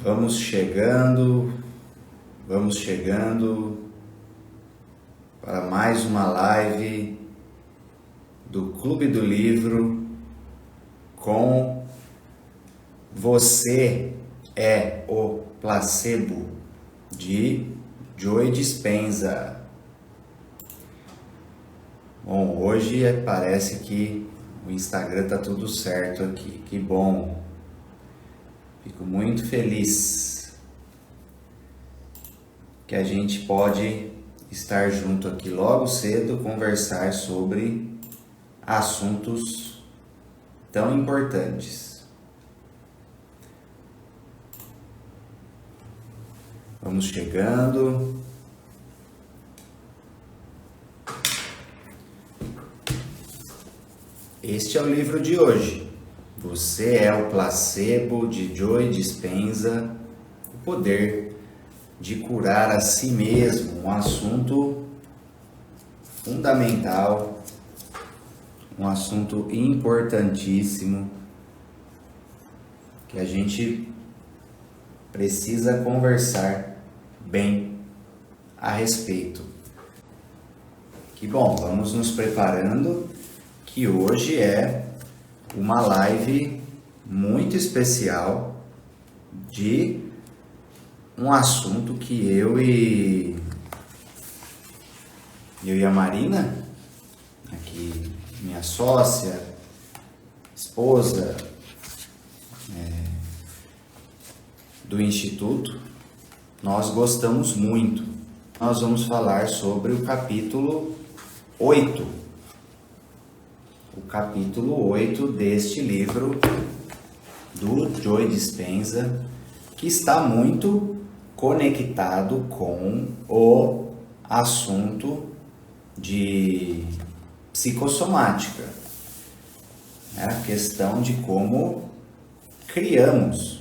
Vamos chegando para mais uma live do Clube do Livro com Você é o Placebo, de Joe Dispenza. Bom, hoje parece que o Instagram tá tudo certo aqui, que bom. Fico muito feliz que a gente pode estar junto aqui logo cedo, conversar sobre assuntos tão importantes. Vamos chegando. Este é o livro de hoje. Você é o Placebo, de Joe Dispenza, o poder de curar a si mesmo, um assunto fundamental, um assunto importantíssimo que a gente precisa conversar bem a respeito. Que bom, vamos nos preparando, que hoje é uma live muito especial de um assunto que eu e a Marina, aqui minha sócia, esposa do Instituto, nós gostamos muito. Nós vamos falar sobre o capítulo 8. O capítulo 8 deste livro do Joe Dispenza, que está muito conectado com o assunto de psicossomática, né? A questão de como criamos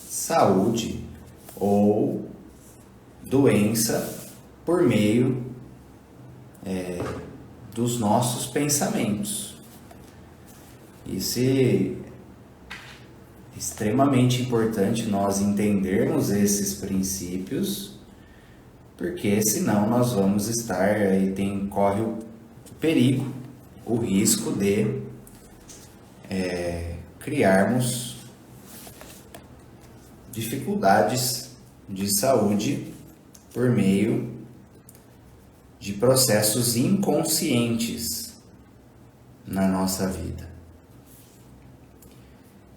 saúde ou doença por meio dos nossos pensamentos. Isso é extremamente importante nós entendermos esses princípios, porque senão nós vamos estar aí, corre o perigo, o risco de criarmos dificuldades de saúde por meio de processos inconscientes na nossa vida.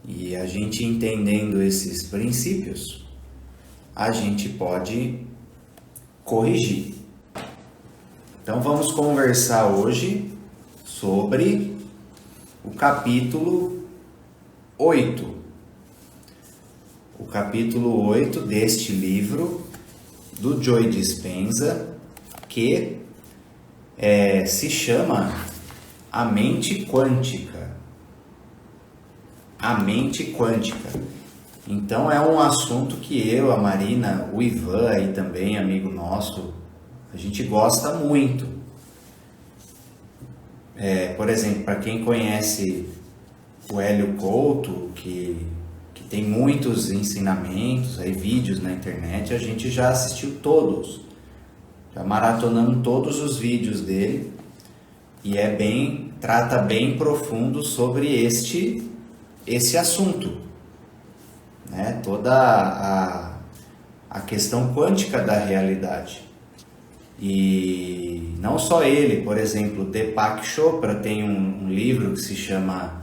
E a gente entendendo esses princípios, a gente pode corrigir. Então vamos conversar hoje sobre o capítulo 8. O capítulo 8 deste livro do Joe Dispenza, que se chama A Mente Quântica. A Mente Quântica. Então é um assunto que eu, a Marina, o Ivan aí também, amigo nosso, a gente gosta muito. Por exemplo, para quem conhece o Hélio Couto, que tem muitos ensinamentos, aí, vídeos na internet, a gente já assistiu todos. Já maratonamos todos os vídeos dele e trata bem profundo sobre esse assunto, né? Toda a questão quântica da realidade. E não só ele, por exemplo, Deepak Chopra tem um livro que se chama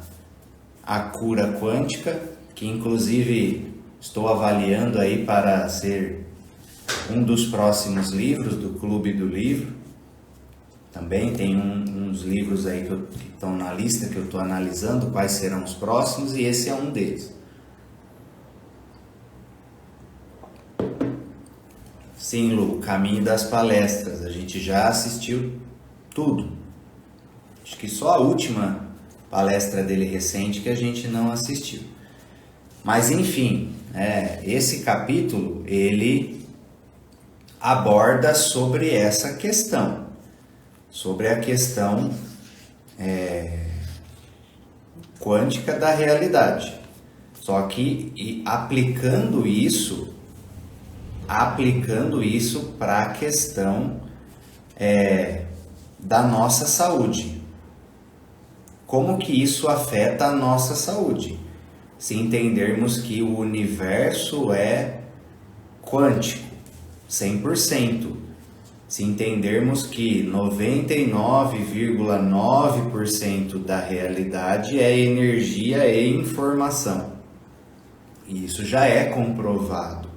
A Cura Quântica, que inclusive estou avaliando aí para ser um dos próximos livros do Clube do Livro. Também tem uns livros aí que estão na lista, que eu estou analisando quais serão os próximos, e esse é um deles. Sim, Lu, Caminho das Palestras, a gente já assistiu tudo. Acho que só a última palestra dele recente que a gente não assistiu. Mas enfim, esse capítulo, ele aborda sobre essa questão, sobre a questão quântica da realidade. Só que aplicando isso para a questão da nossa saúde. Como que isso afeta a nossa saúde? Se entendermos que o universo é quântico, 100%. Se entendermos que 99,9% da realidade é energia e informação. E isso já é comprovado.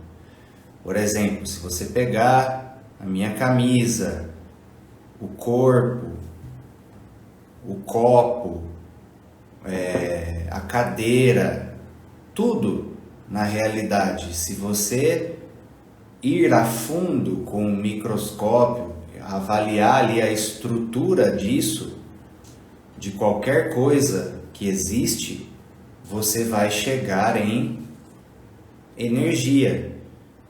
Por exemplo, se você pegar a minha camisa, o corpo, o copo, a cadeira, tudo na realidade, se você ir a fundo com um microscópio, avaliar ali a estrutura disso, de qualquer coisa que existe, você vai chegar em energia.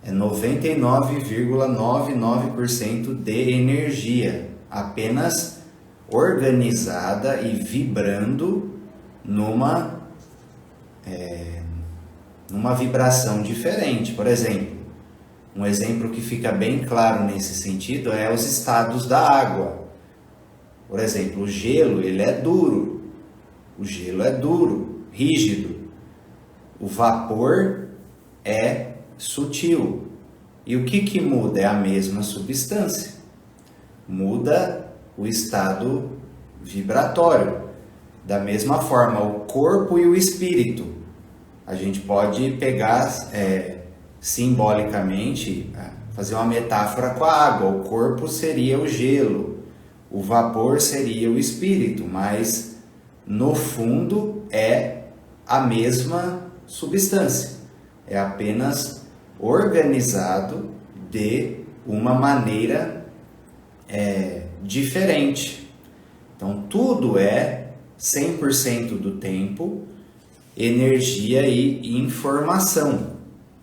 É 99,99% de energia, apenas organizada e vibrando numa vibração diferente. Por exemplo, um exemplo que fica bem claro nesse sentido é os estados da água. Por exemplo, o gelo, ele é duro. O gelo é duro, rígido. O vapor é sutil. E o que muda? É a mesma substância. Muda o estado vibratório. Da mesma forma, o corpo e o espírito. A gente pode pegar simbolicamente, fazer uma metáfora com a água. O corpo seria o gelo, o vapor seria o espírito, mas no fundo é a mesma substância. É apenas organizado de uma maneira diferente. Então tudo é 100% do tempo energia e informação.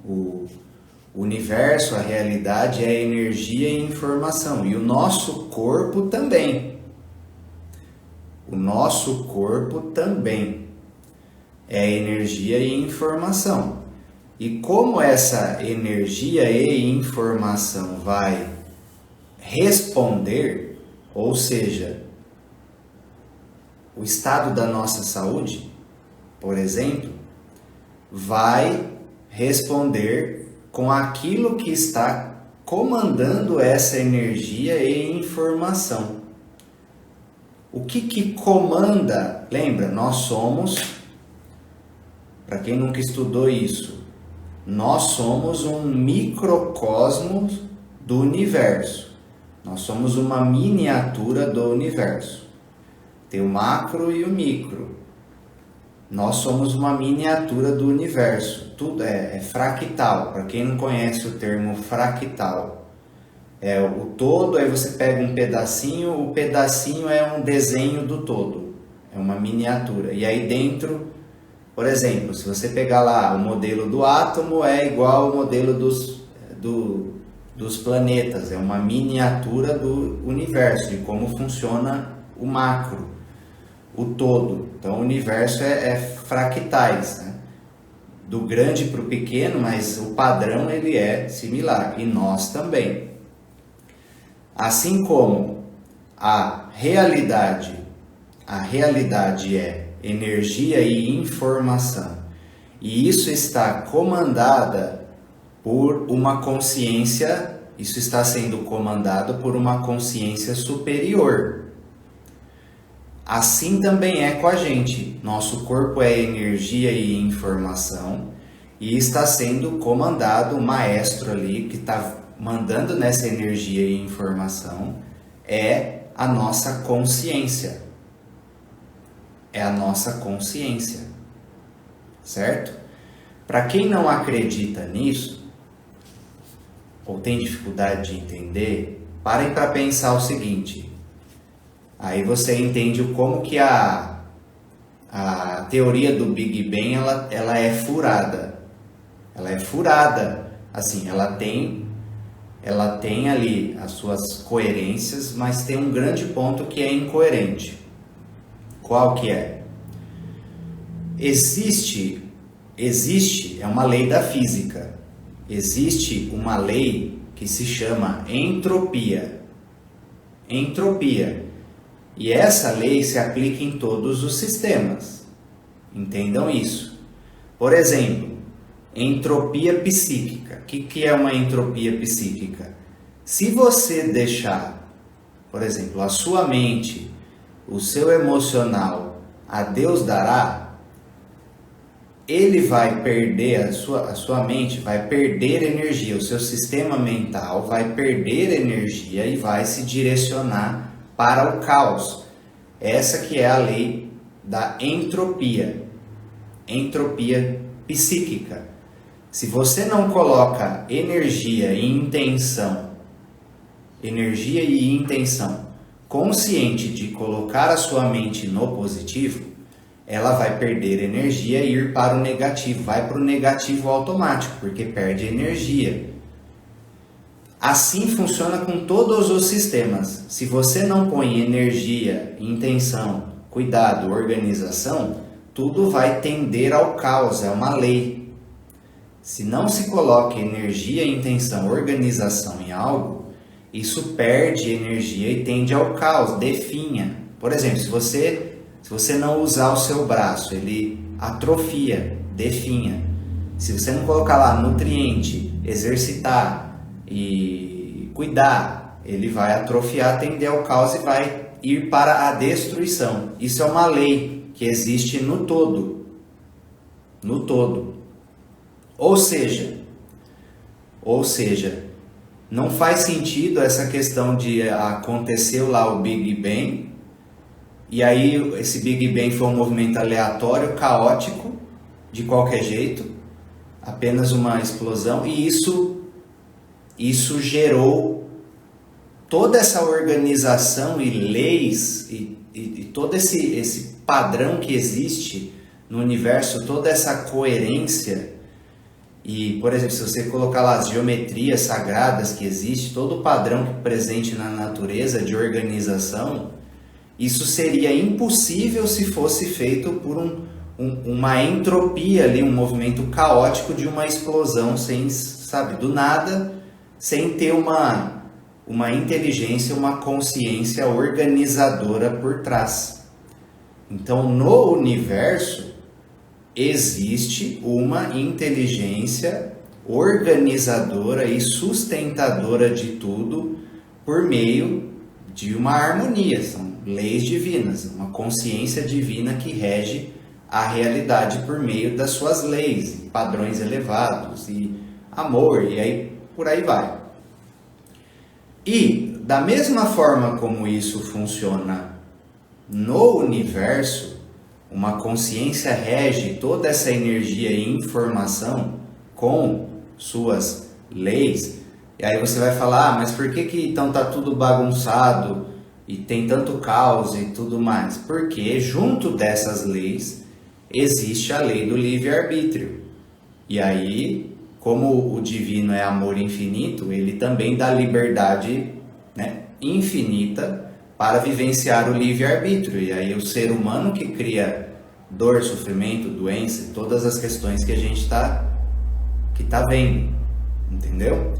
O universo, a realidade é energia e informação. E o nosso corpo também. O nosso corpo também é energia e informação. E como essa energia e informação vai responder, ou seja, o estado da nossa saúde, por exemplo, vai responder com aquilo que está comandando essa energia e informação. O que comanda? Lembra, nós somos, para quem nunca estudou isso, nós somos um microcosmo do universo. Nós somos uma miniatura do universo. Tem o macro e o micro. Nós somos uma miniatura do universo. Tudo é fractal. Para quem não conhece o termo fractal, é o todo, aí você pega um pedacinho, o pedacinho é um desenho do todo. É uma miniatura. E aí dentro, por exemplo, se você pegar lá o modelo do átomo, é igual ao modelo dos planetas. É uma miniatura do universo, de como funciona o macro. O todo. Então o universo é fractais, né? Do grande para o pequeno, mas o padrão ele é similar, e nós também. Assim como a realidade é energia e informação, e isso está comandada por uma consciência, isso está sendo comandado por uma consciência superior. Assim também é com a gente. Nosso corpo é energia e informação e está sendo comandado, o maestro ali que está mandando nessa energia e informação é a nossa consciência. É a nossa consciência, certo? Para quem não acredita nisso, ou tem dificuldade de entender, parem para pensar o seguinte. Aí você entende como que a teoria do Big Bang ela é furada. Ela é furada. Assim, ela tem ali as suas coerências, mas tem um grande ponto que é incoerente. Qual que é? existe, é uma lei da física, existe uma lei que se chama entropia. Entropia. E essa lei se aplica em todos os sistemas. Entendam isso. Por exemplo, entropia psíquica. O que é uma entropia psíquica? Se você deixar, por exemplo, a sua mente, o seu emocional, a Deus dará, ele vai perder, a sua mente vai perder energia, o seu sistema mental vai perder energia e vai se direcionar para o caos. Essa que é a lei da entropia psíquica. Se você não coloca energia e intenção consciente de colocar a sua mente no positivo, ela vai perder energia e ir para o negativo, vai para o negativo automático, porque perde energia. Assim funciona com todos os sistemas. Se você não põe energia, intenção, cuidado, organização, tudo vai tender ao caos, é uma lei. Se não se coloca energia, intenção, organização em algo, isso perde energia e tende ao caos, definha. Por exemplo, se você não usar o seu braço, ele atrofia, definha. Se você não colocar lá nutriente, exercitar e cuidar, ele vai atrofiar, tender ao caos e vai ir para a destruição. Isso é uma lei que existe no todo. No todo. Ou seja, não faz sentido essa questão de aconteceu lá o Big Bang, e aí esse Big Bang foi um movimento aleatório, caótico, de qualquer jeito, apenas uma explosão, e isso gerou toda essa organização e leis e todo esse padrão que existe no universo, toda essa coerência. E, por exemplo, se você colocar lá as geometrias sagradas que existe, todo o padrão presente na natureza de organização, isso seria impossível se fosse feito por uma entropia ali, um movimento caótico de uma explosão sem, sabe, do nada, sem ter uma inteligência, uma consciência organizadora por trás. Então, no universo, existe uma inteligência organizadora e sustentadora de tudo por meio de uma harmonia. São leis divinas, uma consciência divina que rege a realidade por meio das suas leis, padrões elevados e amor, e aí por aí vai. E da mesma forma como isso funciona no universo, uma consciência rege toda essa energia e informação com suas leis. E aí você vai falar, mas por que então tá tudo bagunçado e tem tanto caos e tudo mais? Porque junto dessas leis existe a lei do livre-arbítrio. E aí, como o divino é amor infinito, ele também dá liberdade, né, infinita para vivenciar o livre-arbítrio. E aí o ser humano que cria dor, sofrimento, doença, todas as questões que a gente tá vendo, entendeu?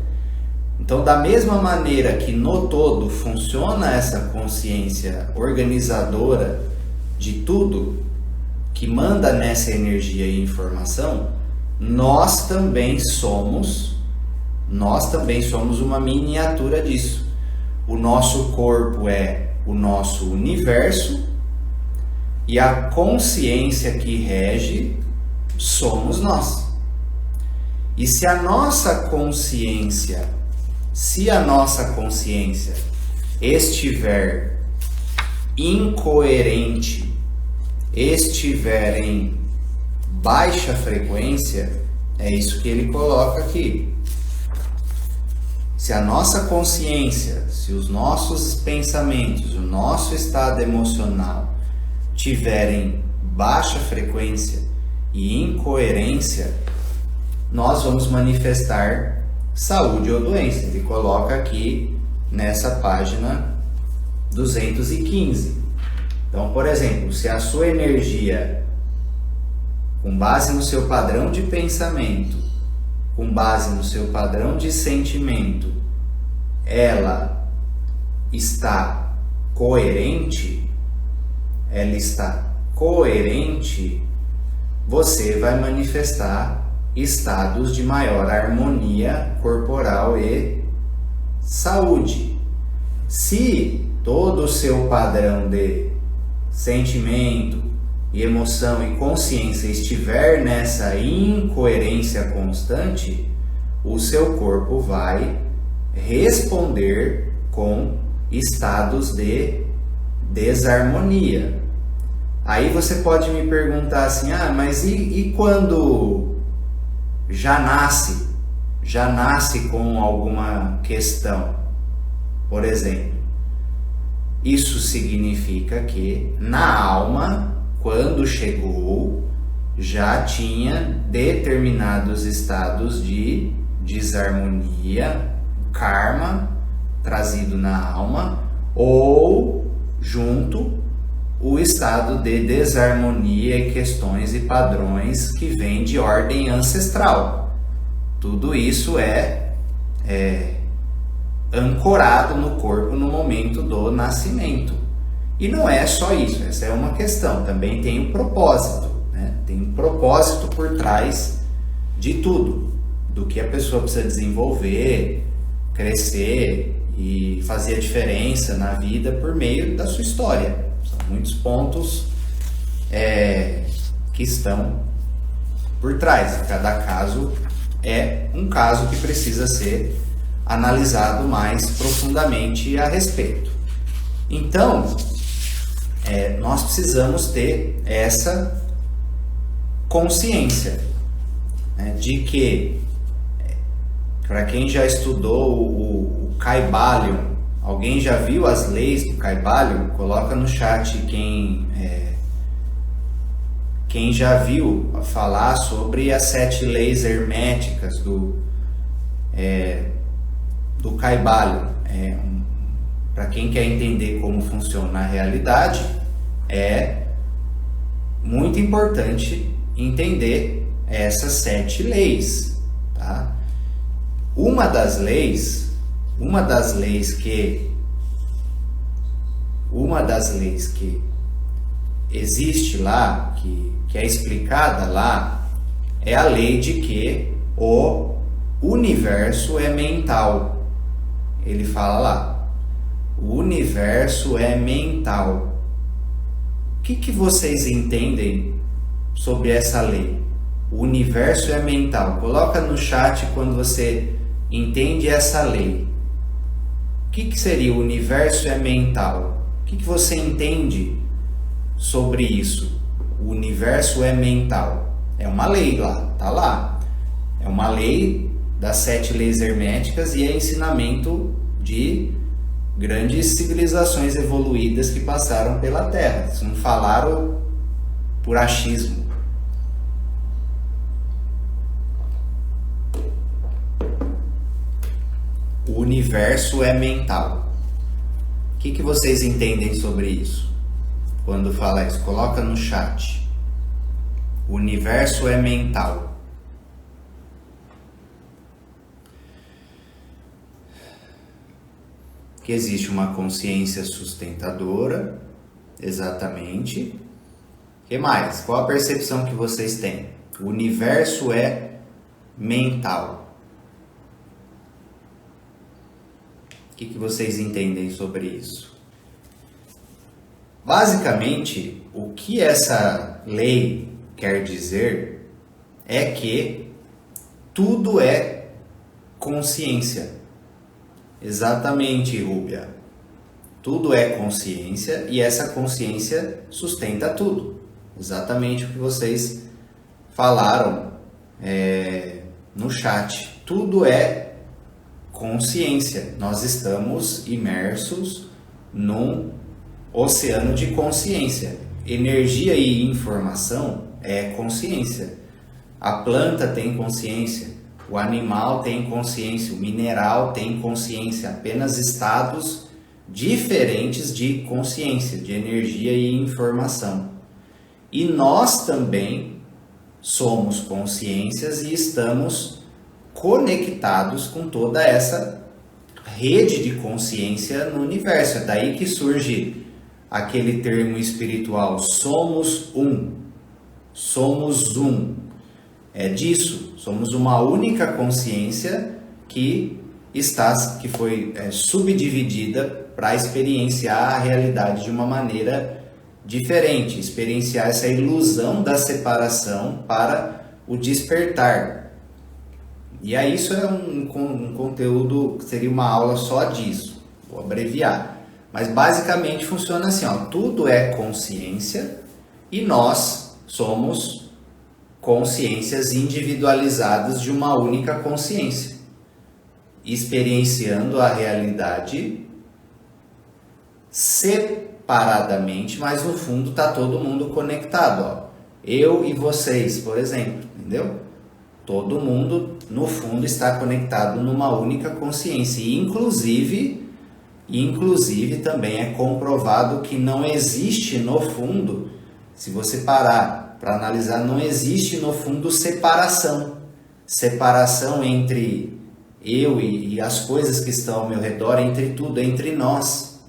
Então, da mesma maneira que no todo funciona essa consciência organizadora de tudo, que manda nessa energia e informação, nós também somos uma miniatura disso. O nosso corpo é o nosso universo e a consciência que rege somos nós. E se a nossa consciência estiver incoerente, estiver em baixa frequência, é isso que ele coloca aqui. Se a nossa consciência, se os nossos pensamentos, o nosso estado emocional tiverem baixa frequência e incoerência, nós vamos manifestar saúde ou doença. Ele coloca aqui nessa página 215. Então, por exemplo, se a sua energia com base no seu padrão de pensamento, com base no seu padrão de sentimento, ela está coerente, você vai manifestar estados de maior harmonia corporal e saúde. Se todo o seu padrão de sentimento e emoção e consciência estiver nessa incoerência constante, o seu corpo vai responder com estados de desarmonia. Aí você pode me perguntar assim, mas e quando já nasce com alguma questão? Por exemplo, isso significa que na alma, quando chegou, já tinha determinados estados de desarmonia, karma trazido na alma, ou junto o estado de desarmonia e questões e padrões que vêm de ordem ancestral. Tudo isso é ancorado no corpo no momento do nascimento. E não é só isso, essa é uma questão, também tem um propósito, né? Tem um propósito por trás de tudo, do que a pessoa precisa desenvolver, crescer e fazer a diferença na vida por meio da sua história. São muitos pontos que estão por trás. Cada caso é um caso que precisa ser analisado mais profundamente a respeito. Então, nós precisamos ter essa consciência, né, de que, para quem já estudou o Kybalion, alguém já viu as leis do Kybalion? Coloca no chat quem já viu falar sobre as 7 leis herméticas do Kybalion. Para quem quer entender como funciona a realidade, é muito importante entender essas 7 leis, tá? Uma das leis que existe lá, que é explicada lá, é a lei de que o universo é mental. Ele fala lá, o universo é mental. O que vocês entendem sobre essa lei? O universo é mental. Coloca no chat quando você entende essa lei. O que seria o universo é mental? O que você entende sobre isso? O universo é mental. É uma lei lá, tá lá. É uma lei das 7 leis herméticas e é ensinamento de grandes civilizações evoluídas que passaram pela Terra. Eles não falaram por achismo. O universo é mental. O que vocês entendem sobre isso? Quando fala isso, coloca no chat. O universo é mental. Que existe uma consciência sustentadora, exatamente. O que mais? Qual a percepção que vocês têm? O universo é mental. O que vocês entendem sobre isso? Basicamente, o que essa lei quer dizer é que tudo é consciência. Exatamente, Rúbia. Tudo é consciência e essa consciência sustenta tudo. Exatamente o que vocês falaram no chat. Tudo é consciência. Nós estamos imersos num oceano de consciência. Energia e informação é consciência. A planta tem consciência. O animal tem consciência, o mineral tem consciência, apenas estados diferentes de consciência, de energia e informação. E nós também somos consciências e estamos conectados com toda essa rede de consciência no universo. É daí que surge aquele termo espiritual, somos um. Somos um. É disso, somos uma única consciência que foi subdividida para experienciar a realidade de uma maneira diferente, experienciar essa ilusão da separação para o despertar. E aí isso é um conteúdo que seria uma aula só disso, vou abreviar. Mas basicamente funciona assim, ó, tudo é consciência e nós somos consciências individualizadas de uma única consciência, experienciando a realidade separadamente, mas no fundo está todo mundo conectado, ó. Eu e vocês, por exemplo, entendeu? Todo mundo no fundo está conectado numa única consciência e inclusive também é comprovado que não existe no fundo, se você parar para analisar, não existe no fundo separação entre eu e as coisas que estão ao meu redor, entre tudo, entre nós.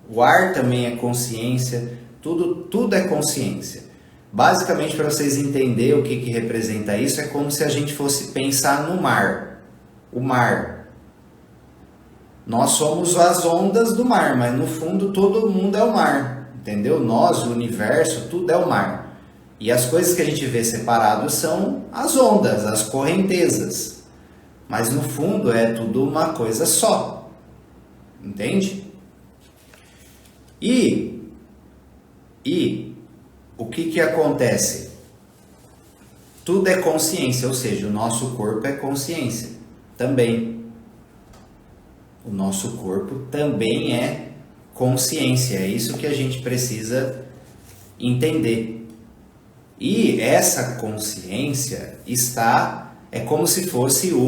O ar também é consciência, tudo é consciência. Basicamente, para vocês entenderem o que representa isso, é como se a gente fosse pensar no mar. O mar. Nós somos as ondas do mar, mas no fundo todo mundo é o mar, entendeu? Nós, o universo, tudo é o mar. E as coisas que a gente vê separados são as ondas, as correntezas. Mas no fundo é tudo uma coisa só. Entende? E o que acontece? Tudo é consciência, ou seja, o nosso corpo é consciência também. O nosso corpo também é consciência, é isso que a gente precisa entender. E essa consciência é como se fosse o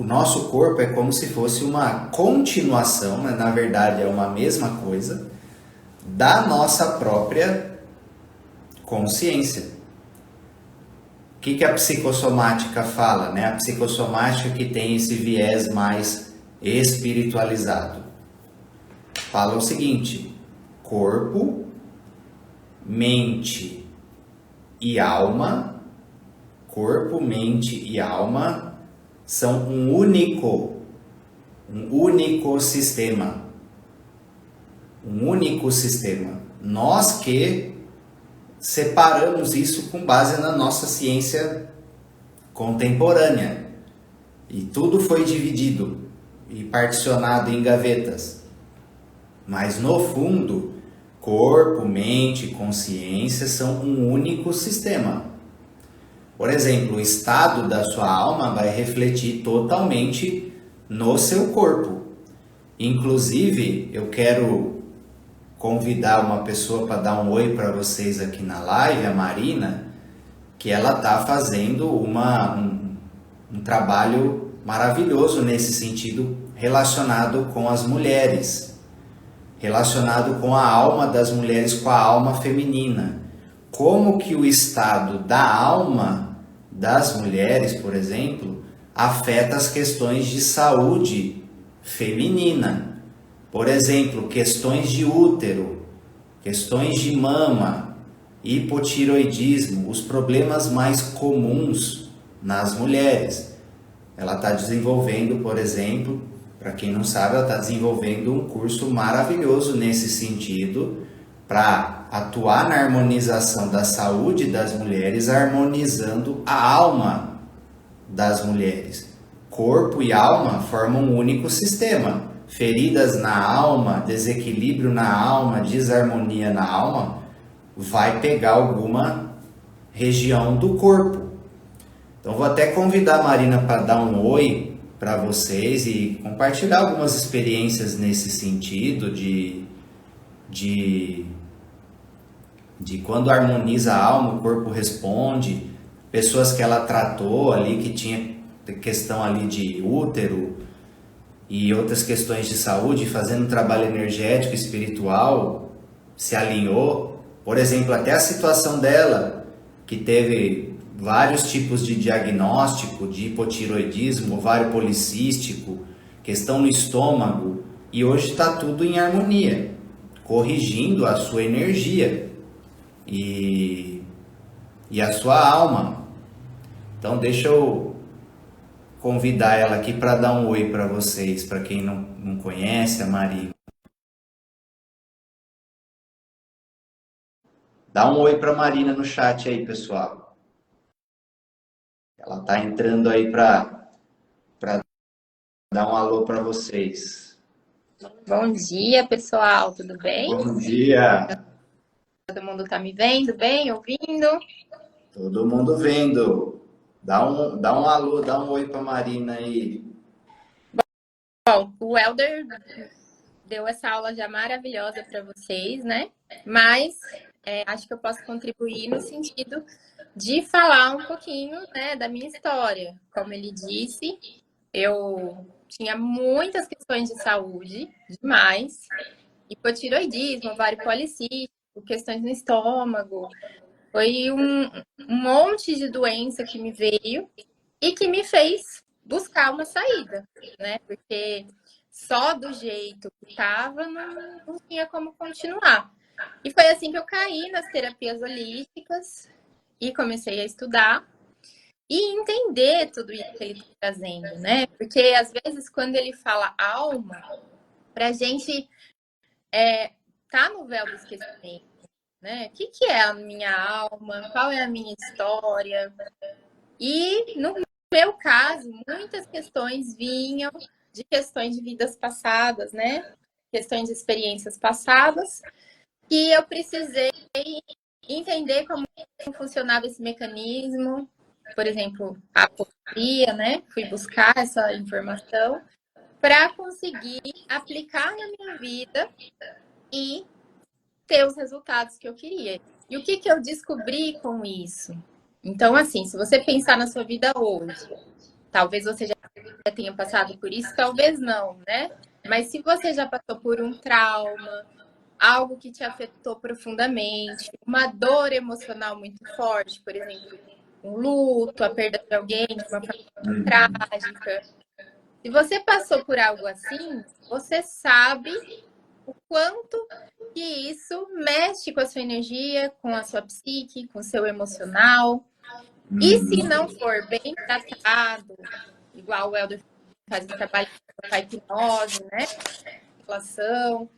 nosso corpo é como se fosse uma continuação, mas na verdade é uma mesma coisa, da nossa própria consciência. O que a psicossomática fala, né? A psicossomática que tem esse viés mais espiritualizado. Fala o seguinte: corpo, mente e alma, são um único sistema. Um único sistema. Nós que separamos isso com base na nossa ciência contemporânea. E tudo foi dividido e particionado em gavetas. Mas no fundo, corpo, mente e consciência são um único sistema. Por exemplo, o estado da sua alma vai refletir totalmente no seu corpo. Inclusive, eu quero convidar uma pessoa para dar um oi para vocês aqui na live, a Marina, que ela está fazendo um trabalho maravilhoso nesse sentido, relacionado com as mulheres, relacionado com a alma das mulheres, com a alma feminina. Como que o estado da alma das mulheres, por exemplo, afeta as questões de saúde feminina. Por exemplo, questões de útero, questões de mama, hipotireoidismo, os problemas mais comuns nas mulheres. Ela está desenvolvendo, por exemplo, para quem não sabe, ela está desenvolvendo um curso maravilhoso nesse sentido, para atuar na harmonização da saúde das mulheres, harmonizando a alma das mulheres. Corpo e alma formam um único sistema. Feridas na alma, desequilíbrio na alma, desarmonia na alma, vai pegar alguma região do corpo. Então vou até convidar a Marina para dar um oi para vocês e compartilhar algumas experiências nesse sentido de quando harmoniza a alma, o corpo responde. Pessoas que ela tratou ali, que tinha questão ali de útero e outras questões de saúde, fazendo um trabalho energético, espiritual, se alinhou. Por exemplo, até a situação dela que teve vários tipos de diagnóstico de hipotiroidismo, ovário policístico, questão no estômago, e hoje está tudo em harmonia, corrigindo a sua energia e a sua alma. Então deixa eu convidar ela aqui para dar um oi para vocês, para quem não conhece a Marina. Dá um oi para a Marina no chat aí, pessoal. Ela tá entrando aí para dar um alô para vocês. Bom dia, pessoal, tudo bem? Bom dia. Todo mundo tá me vendo bem, ouvindo? Todo mundo vendo. Dá um alô, dá um oi para a Marina aí. Bom, o Helder deu essa aula já maravilhosa para vocês, né? Mas acho que eu posso contribuir no sentido de falar um pouquinho, né, da minha história. Como ele disse, eu tinha muitas questões de saúde, demais. Hipotiroidismo, ovário policístico, questões no estômago. Foi um monte de doença que me veio e que me fez buscar uma saída, né? Porque só do jeito que estava não tinha como continuar. E foi assim que eu caí nas terapias holísticas e comecei a estudar e entender tudo isso que ele está trazendo, né? Porque às vezes quando ele fala alma, para a gente tá no véu do esquecimento, né? O que é a minha alma? Qual é a minha história? E no meu caso, muitas questões vinham de questões de vidas passadas, né? Questões de experiências passadas, que eu precisei entender como funcionava esse mecanismo. Por exemplo, a apometria, né? Fui buscar essa informação para conseguir aplicar na minha vida e ter os resultados que eu queria. E o que eu descobri com isso? Então, assim, se você pensar na sua vida hoje, talvez você já tenha passado por isso, talvez não, né? Mas se você já passou por um trauma, algo que te afetou profundamente, uma dor emocional muito forte, por exemplo, um luto, a perda de alguém de uma forma trágica. Se você passou por algo assim, você sabe o quanto que isso mexe com a sua energia, com a sua psique, com o seu emocional. E se não for bem tratado, igual o Helder faz o trabalho com a hipnose, né? Relação.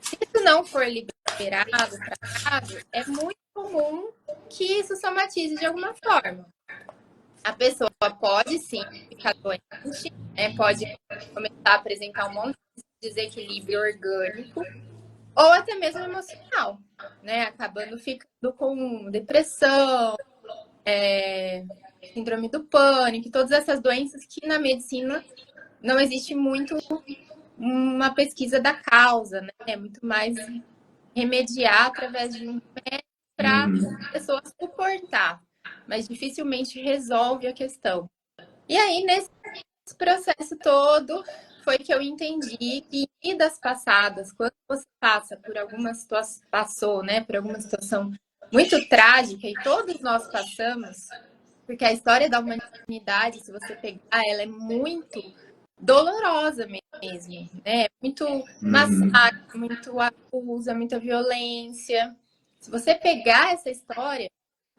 Se isso não for liberado, tratado, é muito comum que isso somatize de alguma forma. A pessoa pode sim ficar doente, né? Pode começar a apresentar um monte de desequilíbrio orgânico, ou até mesmo emocional, né? Acabando ficando com depressão, síndrome do pânico, todas essas doenças que na medicina não existe muito uma pesquisa da causa, né? É muito mais remediar através de um remédio para a pessoa suportar, mas dificilmente resolve a questão. E aí, nesse processo todo, foi que eu entendi que em vidas passadas, quando você passa por alguma situação, passou, né, por alguma situação muito trágica, e todos nós passamos, porque a história da humanidade, se você pegar, ela é muito dolorosa mesmo, né? Muito massacre, muito abuso, muita violência. Se você pegar essa história,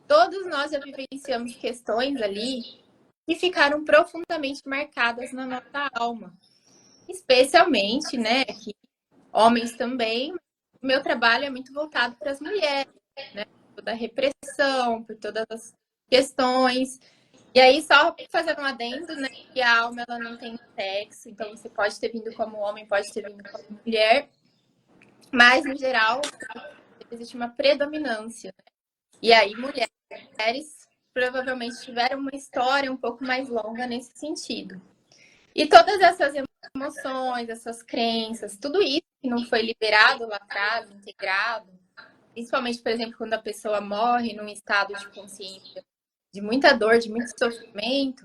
todos nós já vivenciamos questões ali que ficaram profundamente marcadas na nossa alma. Especialmente, né, que homens também. O meu trabalho é muito voltado para as mulheres, né? Toda a repressão, por todas as questões. E aí, só fazendo um adendo, né, que a alma ela não tem sexo, então você pode ter vindo como homem, pode ter vindo como mulher, mas, no geral, existe uma predominância. Né? E aí, mulheres provavelmente tiveram uma história um pouco mais longa nesse sentido. E todas essas emoções, essas crenças, tudo isso que não foi liberado lá atrás, integrado, principalmente, por exemplo, quando a pessoa morre num estado de consciência de muita dor, de muito sofrimento,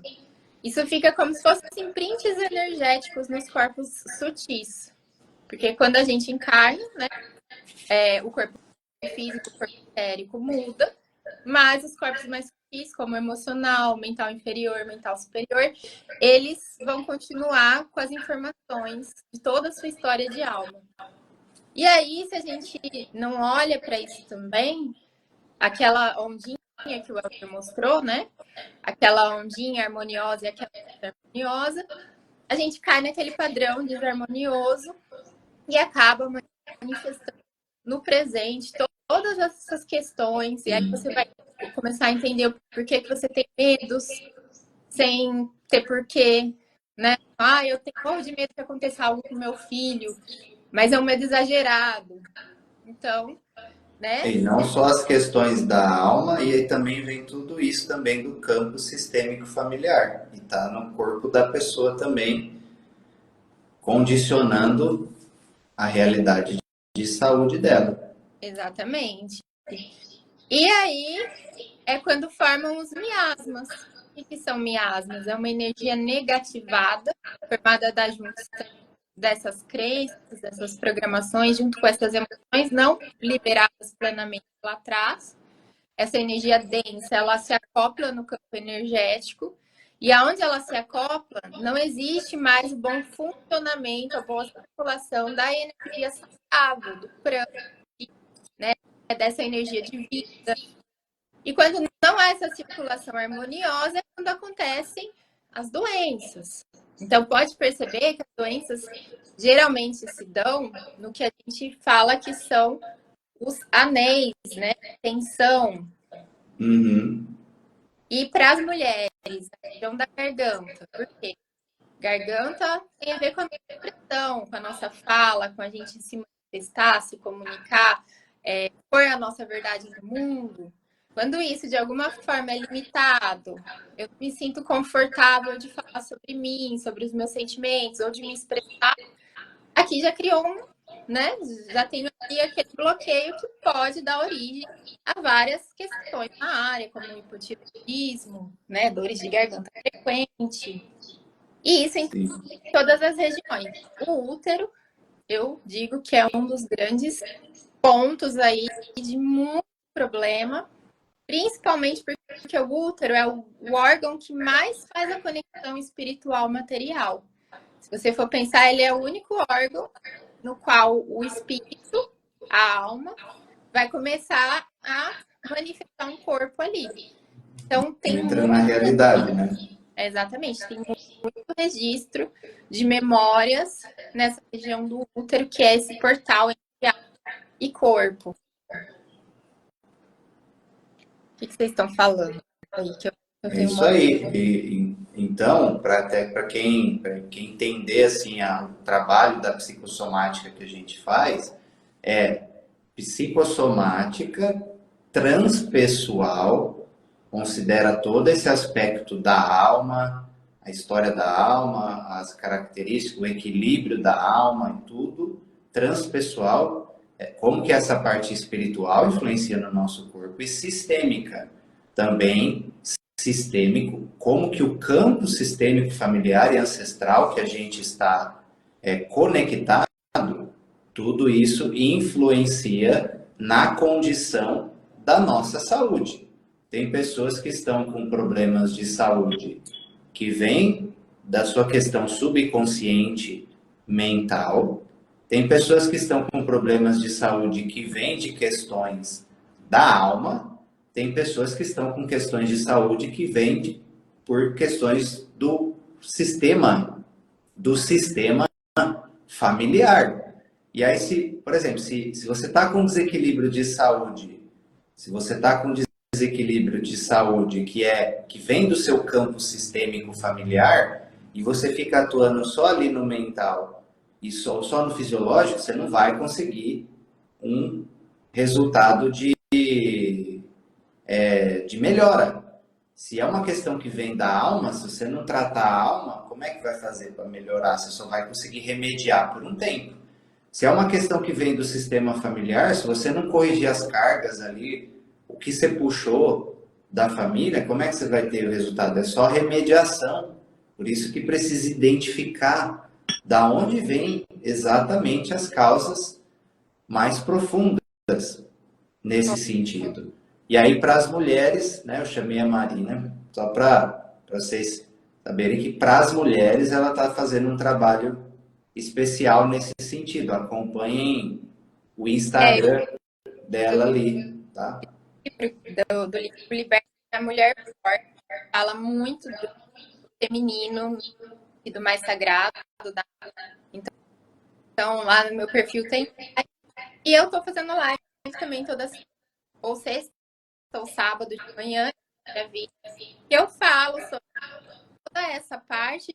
isso fica como se fossem prints energéticos nos corpos sutis. Porque quando a gente encarna, né, o corpo físico, o corpo etérico muda, Mas os corpos mais sutis, como emocional, mental inferior, mental superior, eles vão continuar com as informações de toda a sua história de alma. E aí, se a gente não olha para isso também, aquela ondinha que o Elber mostrou, né? Aquela ondinha harmoniosa e aquela harmoniosa, a gente cai naquele padrão desarmonioso e acaba manifestando no presente todas essas questões. E aí você vai começar a entender o porquê que você tem medos sem ter porquê, né? Ah, eu tenho de medo que aconteça algo com meu filho, mas é um medo exagerado. Então, né? E não só as questões da alma, e aí também vem tudo isso também do campo sistêmico familiar. E está no corpo da pessoa também, condicionando a realidade de saúde dela. Exatamente. E aí é quando formam os miasmas. O que são miasmas? É uma energia negativada, formada da junção dessas crenças, dessas programações, junto com essas emoções não liberadas plenamente lá atrás. Essa energia densa, ela se acopla no campo energético, e aonde ela se acopla, não existe mais o bom funcionamento, a boa circulação da energia saudável, do prana, né? Dessa energia de vida. E quando não há essa circulação harmoniosa, é quando acontecem as doenças. Então, pode perceber que as doenças geralmente se dão no que a gente fala que são os anéis, né? Tensão. Uhum. E para as mulheres, a região da garganta. Por quê? Garganta tem a ver com a nossa expressão, com a nossa fala, com a gente se manifestar, se comunicar, pôr a nossa verdade no mundo. Quando isso, de alguma forma, é limitado, eu me sinto confortável de falar sobre mim, sobre os meus sentimentos, ou de me expressar, aqui já criou né? Já tem aqui aquele bloqueio que pode dar origem a várias questões na área, como o hipotiroidismo, né? Dores de garganta frequente. E isso em todas as regiões. O útero, eu digo que é um dos grandes pontos aí de muito problema, principalmente porque o útero é o órgão que mais faz a conexão espiritual material. Se você for pensar, ele é o único órgão no qual o espírito, a alma, vai começar a manifestar um corpo ali. Então tem Entra na realidade, né? Exatamente, tem muito registro de memórias nessa região do útero, que é esse portal entre alma e corpo. O que vocês estão falando aí? Que eu É tenho isso aí. Então, para quem entender assim, o trabalho da psicossomática que a gente faz, é psicossomática transpessoal, considera todo esse aspecto da alma, a história da alma, as características, o equilíbrio da alma e tudo, transpessoal, como que essa parte espiritual influencia no nosso corpo, e sistêmica, também sistêmico, como que o campo sistêmico familiar e ancestral que a gente está conectado, tudo isso influencia na condição da nossa saúde. Tem pessoas que estão com problemas de saúde que vêm da sua questão subconsciente mental. Tem pessoas que estão com problemas de saúde que vêm de questões da alma. Tem pessoas que estão com questões de saúde que vêm por questões do sistema familiar. E aí, por exemplo, se você está com desequilíbrio de saúde, se você está com desequilíbrio de saúde que vem do seu campo sistêmico familiar, e você fica atuando só ali no mental e só no fisiológico, você não vai conseguir um resultado de melhora. Se é uma questão que vem da alma, se você não tratar a alma, como é que vai fazer para melhorar? Você só vai conseguir remediar por um tempo. Se é uma questão que vem do sistema familiar, se você não corrigir as cargas ali, o que você puxou da família, como é que você vai ter o resultado? É só remediação. Por isso que precisa identificar da onde vem exatamente as causas mais profundas nesse sentido. E aí, para as mulheres, né, eu chamei a Marina, só para vocês saberem que para as mulheres ela está fazendo um trabalho especial nesse sentido. Acompanhem o É, Instagram do dela ali, tá? do livro Liberta a Mulher Forte, fala muito do feminino e do mais sagrado. Então, lá no meu perfil tem. E eu tô fazendo live também todas, ou sexta ou sábado de manhã, que eu falo sobre toda essa parte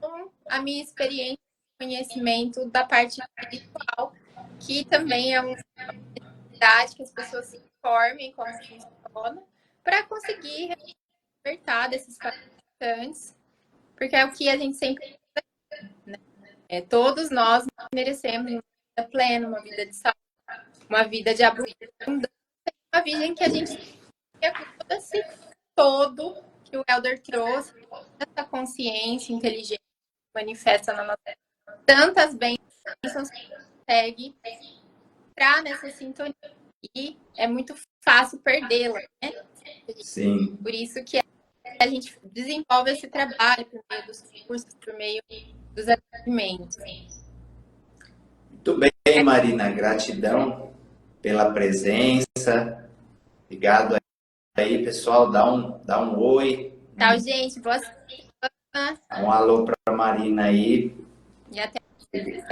com a minha experiência e conhecimento da parte espiritual, que também é uma necessidade que as pessoas se informem como funciona, para conseguir libertar desses participantes, porque é o que a gente sempre, né? Todos nós merecemos uma vida plena, uma vida de saúde, uma vida de abundância, uma vida em que a gente tenha com todo esse todo que o Elder trouxe, essa consciência inteligente que manifesta na nossa vida, tantas bênçãos que consegue entrar nessa sintonia e é muito fácil perdê-la, né? Sim. Por isso que a gente desenvolve esse trabalho por meio dos cursos, por meio dos atendimentos. Muito bem, Marina. Gratidão pela presença. Obrigado aí, pessoal. Dá um oi. Tchau, gente. Boa semana. Um alô para a Marina aí. E até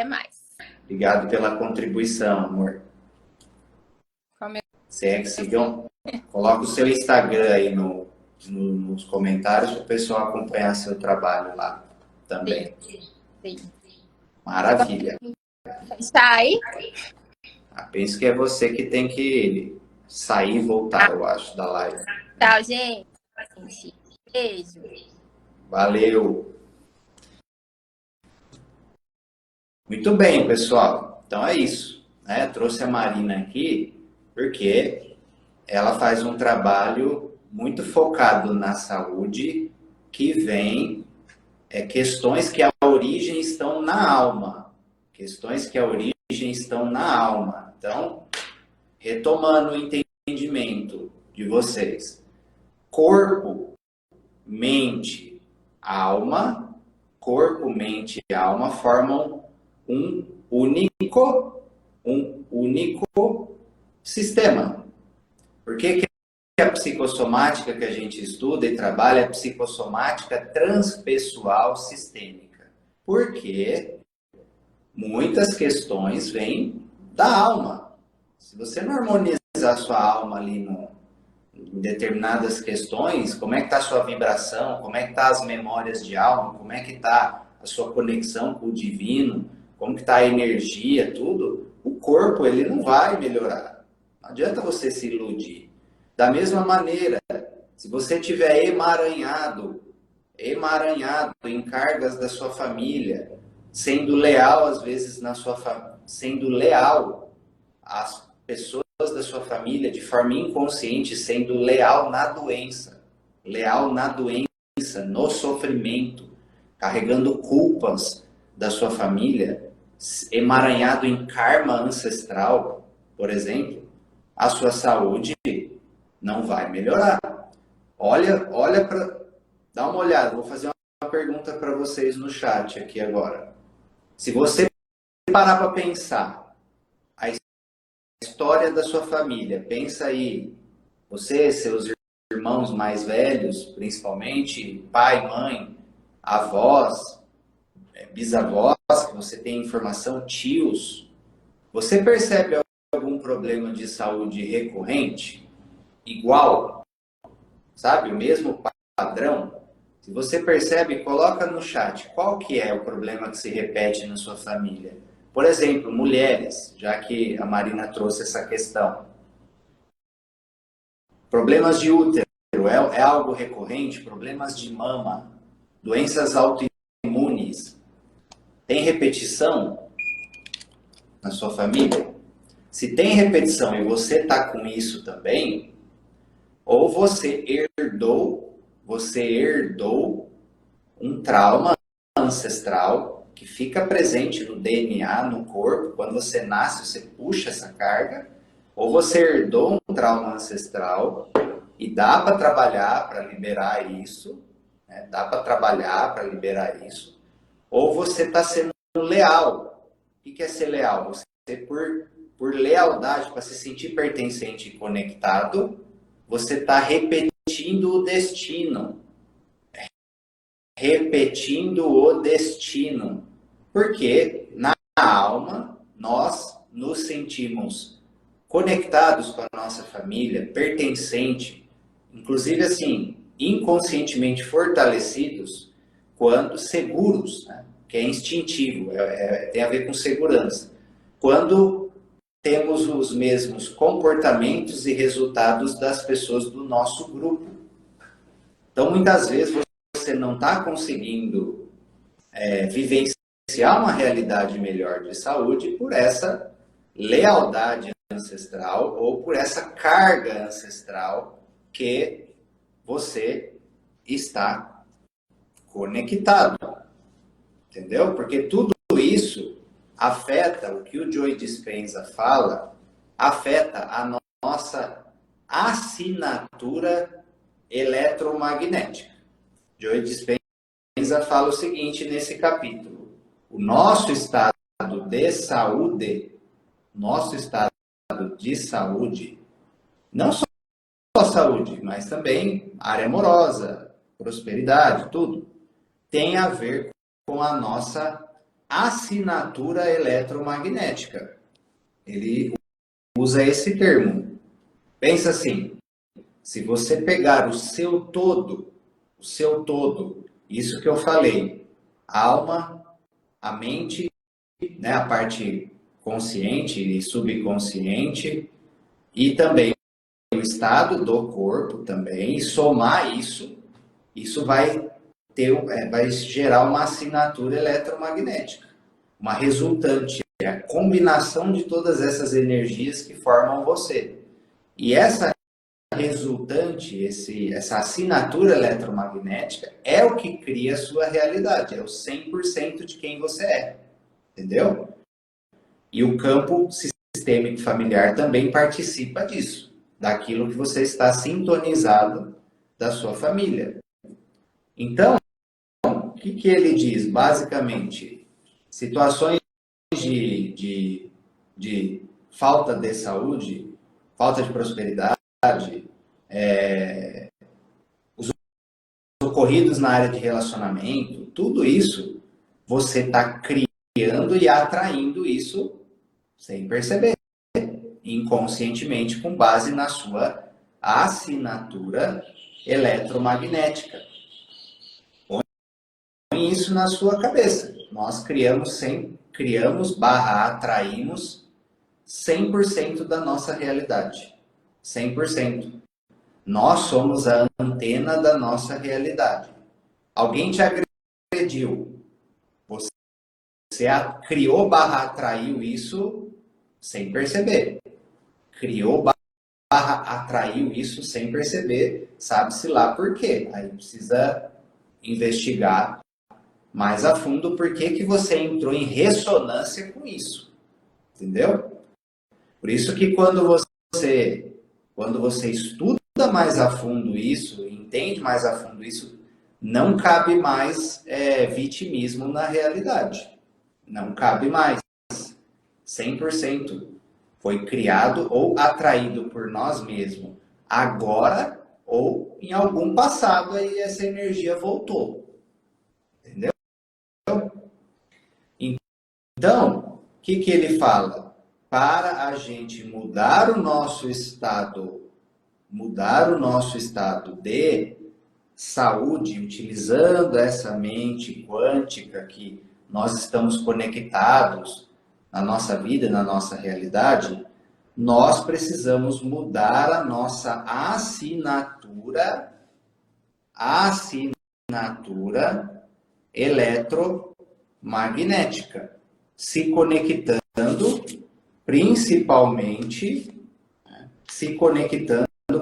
mais. Obrigado pela contribuição, amor. Sigam. Coloca o seu Instagram aí nos comentários para o pessoal acompanhar seu trabalho lá também. Sim. Maravilha. Está aí? Penso que é você que tem que sair e voltar, eu acho, da live. Tchau, gente. Beijo. Valeu. Muito bem, pessoal. Então é isso, né? Trouxe a Marina aqui porque ela faz um trabalho muito focado na saúde, que vem questões que a origem estão na alma. Questões que a origem estão na alma. Então, retomando o entendimento de vocês. Corpo, mente, alma. Corpo, mente e alma formam um único sistema. Por que a psicossomática que a gente estuda e trabalha é psicossomática transpessoal sistêmica? Porque muitas questões vêm da alma. Se você não harmonizar a sua alma ali em determinadas questões, como é que está a sua vibração, como é que está as memórias de alma, como é que está a sua conexão com o divino, como que está a energia, tudo, o corpo ele não vai melhorar. Não adianta você se iludir. Da mesma maneira, se você tiver emaranhado em cargas da sua família, sendo leal às vezes sendo leal às pessoas da sua família de forma inconsciente, sendo leal na doença, no sofrimento, carregando culpas da sua família, emaranhado em karma ancestral, por exemplo, a sua saúde não vai melhorar. Olha para, dá uma olhada. Vou fazer uma pergunta para vocês no chat aqui agora. Se você parar para pensar a história da sua família, pensa aí, você, seus irmãos mais velhos, principalmente, pai, mãe, avós, bisavós, que você tem informação, tios, você percebe algum problema de saúde recorrente? Igual? Sabe? O mesmo padrão? Se você percebe, coloca no chat qual que é o problema que se repete na sua família. Por exemplo, mulheres, já que a Marina trouxe essa questão. Problemas de útero é algo recorrente? Problemas de mama, doenças autoimunes. Tem repetição na sua família? Se tem repetição e você está com isso também, ou você herdou um trauma ancestral que fica presente no DNA, no corpo. Quando você nasce, você puxa essa carga, Ou você herdou um trauma ancestral e dá para trabalhar para liberar isso, né? Dá para trabalhar para liberar isso, ou você está sendo leal. O que é ser leal? Você, por lealdade, para se sentir pertencente e conectado, você está repetindo o destino. Repetindo o destino. Porque na alma, nós nos sentimos conectados com a nossa família, pertencente, inclusive assim, inconscientemente fortalecidos, quando seguros, né? Que é instintivo, tem a ver com segurança. Quando temos os mesmos comportamentos e resultados das pessoas do nosso grupo. Então, muitas vezes, você não está conseguindo vivenciar uma realidade melhor de saúde por essa lealdade ancestral ou por essa carga ancestral que você está conectado, entendeu? Porque tudo isso afeta, o que o Joe Dispenza fala, afeta a nossa assinatura eletromagnética. Joe Dispenza fala o seguinte nesse capítulo: o nosso estado de saúde, nosso estado de saúde, não só saúde, mas também área amorosa, prosperidade, tudo, tem a ver com a nossa assinatura eletromagnética. Ele usa esse termo. Pensa assim, se você pegar o seu todo, isso que eu falei, a alma, a mente, né, a parte consciente e subconsciente, e também o estado do corpo também, e somar isso, isso vai vai gerar uma assinatura eletromagnética, uma resultante, é a combinação de todas essas energias que formam você. E essa resultante, essa assinatura eletromagnética é o que cria a sua realidade, é o 100% de quem você é, entendeu? E o campo sistêmico familiar também participa disso, daquilo que você está sintonizado da sua família. Então, o que ele diz? Basicamente, situações de falta de saúde, falta de prosperidade, os ocorridos na área de relacionamento, tudo isso, você está criando e atraindo isso sem perceber, inconscientemente, com base na sua assinatura eletromagnética. Põe isso na sua cabeça. Nós atraímos 100% da nossa realidade. 100%. Nós somos a antena da nossa realidade. Alguém te agrediu. Você atraiu isso sem perceber. Atraiu isso sem perceber. Sabe-se lá por quê. Aí precisa investigar mais a fundo por que você entrou em ressonância com isso. Entendeu? Por isso que quando você estuda mais a fundo isso, entende mais a fundo isso, não cabe mais vitimismo na realidade. Não cabe mais. 100% foi criado ou atraído por nós mesmos agora ou em algum passado aí essa energia voltou. Entendeu? Então, o que ele fala? Para a gente mudar o nosso estado de saúde, utilizando essa mente quântica que nós estamos conectados na nossa vida, na nossa realidade, nós precisamos mudar a nossa assinatura eletromagnética, se conectando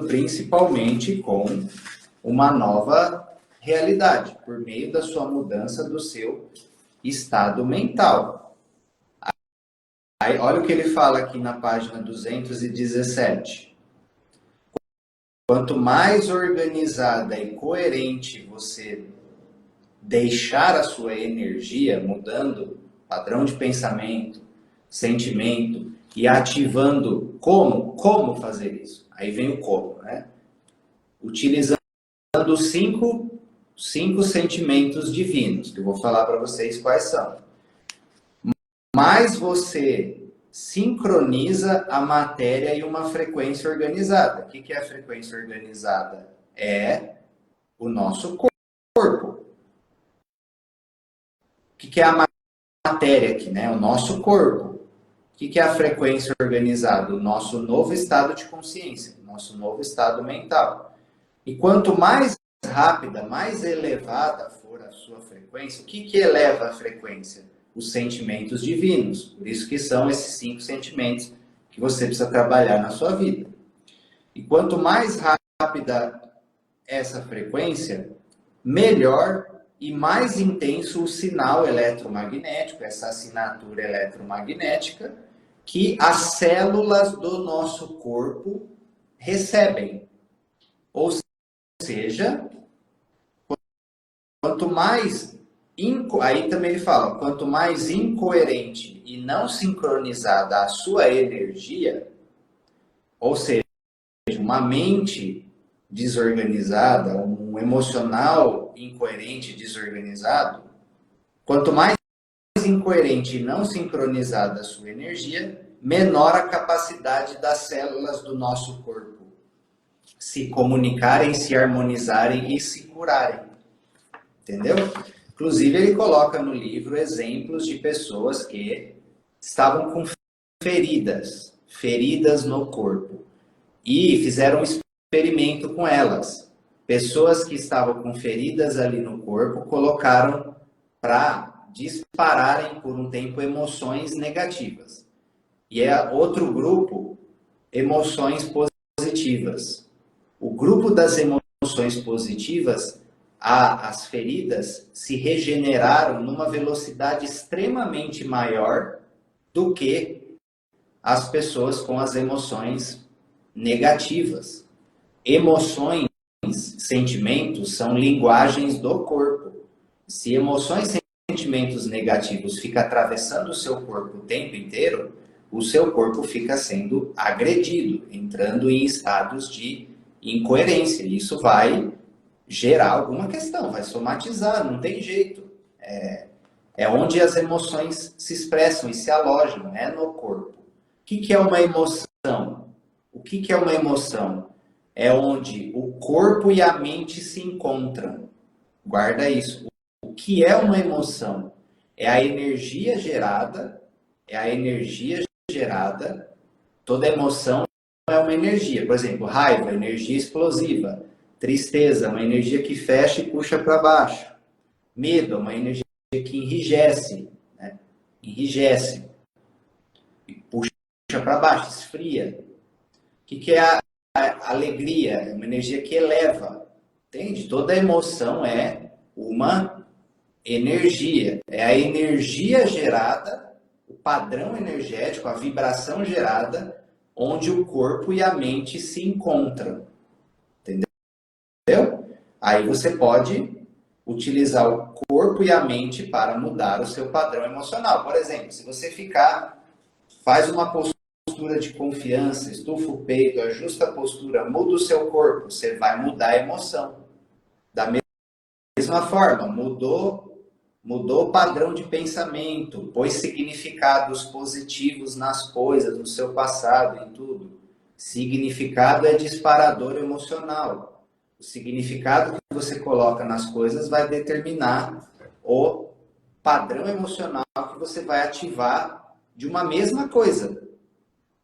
principalmente com uma nova realidade, por meio da sua mudança do seu estado mental. Aí, olha o que ele fala aqui na página 217. Quanto mais organizada e coerente você deixar a sua energia, mudando padrão de pensamento, sentimento e ativando como fazer isso? Aí vem o como, né? Utilizando cinco sentimentos divinos, que eu vou falar para vocês quais são. Mais você sincroniza a matéria em uma frequência organizada. O que é a frequência organizada? É o nosso corpo. O que é a matéria aqui, né? O nosso corpo. O que é a frequência organizada? O nosso novo estado de consciência, o nosso novo estado mental. E quanto mais rápida, mais elevada for a sua frequência, o que eleva a frequência? Os sentimentos divinos. Por isso que são esses 5 sentimentos que você precisa trabalhar na sua vida. E quanto mais rápida essa frequência, melhor e mais intenso o sinal eletromagnético, essa assinatura eletromagnética, que as células do nosso corpo recebem. Ou seja, quanto mais... Aí também ele fala, quanto mais incoerente e não sincronizada a sua energia, ou seja, uma mente desorganizada, um emocional incoerente, desorganizado, quanto mais incoerente e não sincronizada a sua energia, menor a capacidade das células do nosso corpo se comunicarem, se harmonizarem e se curarem. Entendeu? Inclusive, ele coloca no livro exemplos de pessoas que estavam com feridas no corpo, e fizeram um experimento com elas. Pessoas que estavam com feridas ali no corpo colocaram para dispararem por um tempo emoções negativas. E outro grupo, emoções positivas. O grupo das emoções positivas, as feridas se regeneraram numa velocidade extremamente maior do que as pessoas com as emoções negativas. Emoções, sentimentos são linguagens do corpo. Se emoções, sentimentos negativos ficam atravessando o seu corpo o tempo inteiro, o seu corpo fica sendo agredido, entrando em estados de incoerência. Isso vai gerar alguma questão, vai somatizar, não tem jeito. É onde as emoções se expressam e se alojam, né, no corpo. O que é uma emoção? O que é uma emoção? É onde o corpo e a mente se encontram. Guarda isso. O que é uma emoção? É a energia gerada, toda emoção é uma energia. Por exemplo, raiva, energia explosiva. Tristeza, uma energia que fecha e puxa para baixo. Medo, uma energia que enrijece, né? Enrijece e puxa para baixo, esfria. O que é a alegria? É uma energia que eleva. Entende? Toda emoção é uma energia. É a energia gerada, o padrão energético, a vibração gerada, onde o corpo e a mente se encontram. Entendeu? Aí você pode utilizar o corpo e a mente para mudar o seu padrão emocional. Por exemplo, se você faz uma postura de confiança, estufa o peito, ajusta a postura, muda o seu corpo, você vai mudar a emoção. Da mesma forma, mudou o padrão de pensamento, pôs significados positivos nas coisas, no seu passado, em tudo. Significado é disparador emocional. O significado que você coloca nas coisas vai determinar o padrão emocional que você vai ativar de uma mesma coisa.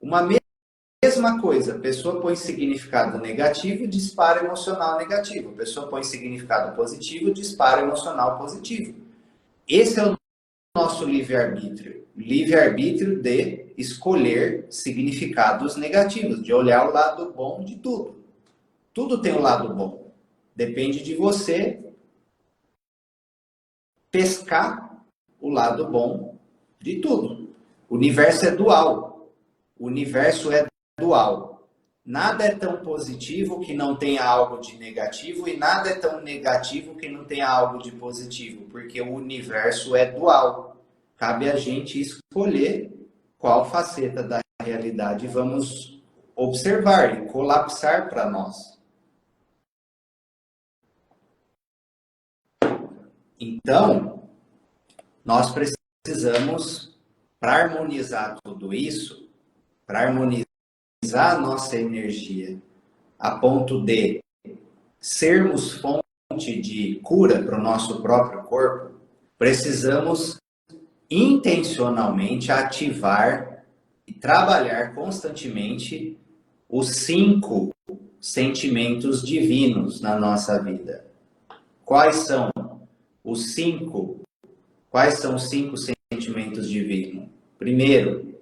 Uma mesma coisa. A pessoa põe significado negativo, disparo emocional negativo. A pessoa põe significado positivo, disparo emocional positivo. Esse é o nosso livre-arbítrio. Livre-arbítrio de escolher significados negativos, de olhar o lado bom de tudo. Tudo tem um lado bom. Depende de você pescar o lado bom de tudo. O universo é dual. O universo é dual. Nada é tão positivo que não tenha algo de negativo e nada é tão negativo que não tenha algo de positivo, porque o universo é dual. Cabe a gente escolher qual faceta da realidade vamos observar e colapsar para nós. Então, nós precisamos, para harmonizar tudo isso, para harmonizar a nossa energia a ponto de sermos fonte de cura para o nosso próprio corpo, precisamos intencionalmente ativar e trabalhar constantemente os 5 sentimentos divinos na nossa vida. Quais são os 5? Quais são os 5 sentimentos divinos? Primeiro,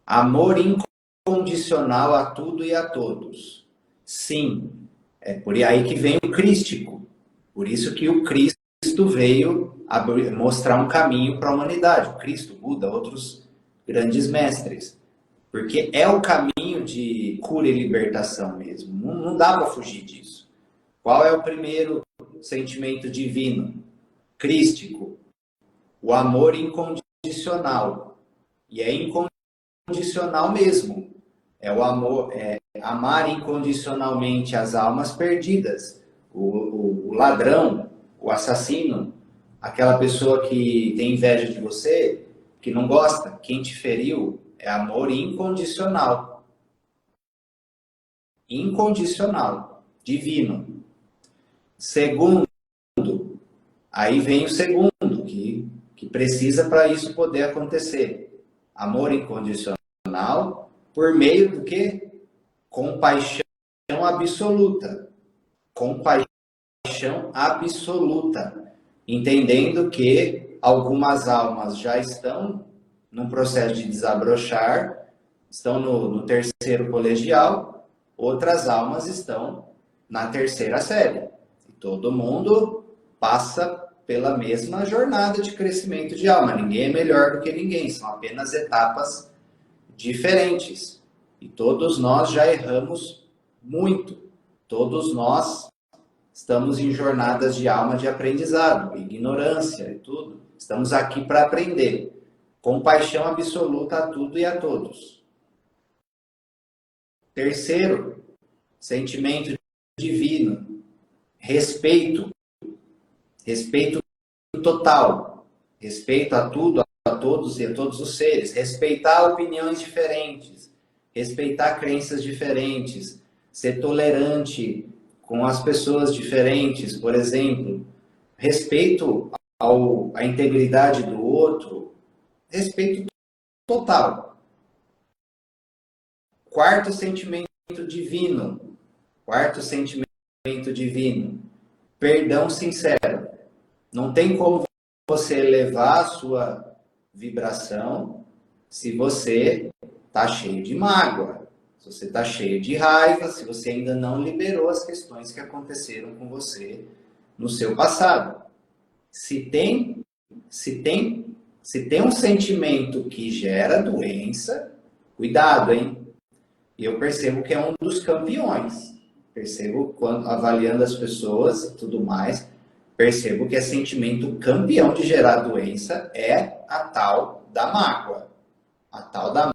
amor incondicional a tudo e a todos. Sim, é por aí que vem o crístico. Por isso que o Cristo veio mostrar um caminho para a humanidade. O Cristo, Buda, outros grandes mestres. Porque é o caminho de cura e libertação mesmo. Não dá para fugir disso. Qual é o primeiro sentimento divino? Crístico. O amor incondicional. E é incondicional mesmo. É o amor, é amar incondicionalmente as almas perdidas. O ladrão, o assassino, aquela pessoa que tem inveja de você, que não gosta, quem te feriu, é amor incondicional. Incondicional, divino. Segundo, aí vem o segundo, que precisa para isso poder acontecer. Amor incondicional por meio do que? Compaixão absoluta. Compaixão absoluta. Entendendo que algumas almas já estão num processo de desabrochar, estão no terceiro colegial, outras almas estão na terceira série. E todo mundo passa pela mesma jornada de crescimento de alma. Ninguém é melhor do que ninguém, são apenas etapas diferentes. E todos nós já erramos muito. Todos nós estamos em jornadas de alma de aprendizado, ignorância e tudo. Estamos aqui para aprender. Compaixão absoluta a tudo e a todos. Terceiro, sentimento divino. Respeito. Respeito total. Respeito a tudo, a todos e a todos os seres. Respeitar opiniões diferentes. Respeitar crenças diferentes. Ser tolerante com as pessoas diferentes, por exemplo. Respeito à integridade do outro. Respeito total. Quarto sentimento divino. Quarto sentimento divino. Perdão sincero. Não tem como você elevar a sua vibração se você está cheio de mágoa, se você está cheio de raiva, se você ainda não liberou as questões que aconteceram com você no seu passado. Se tem um sentimento que gera doença, cuidado, hein? Eu percebo que é um dos campeões. Percebo, quando avaliando as pessoas e tudo mais, percebo que é sentimento campeão de gerar doença é a tal da mágoa. A tal da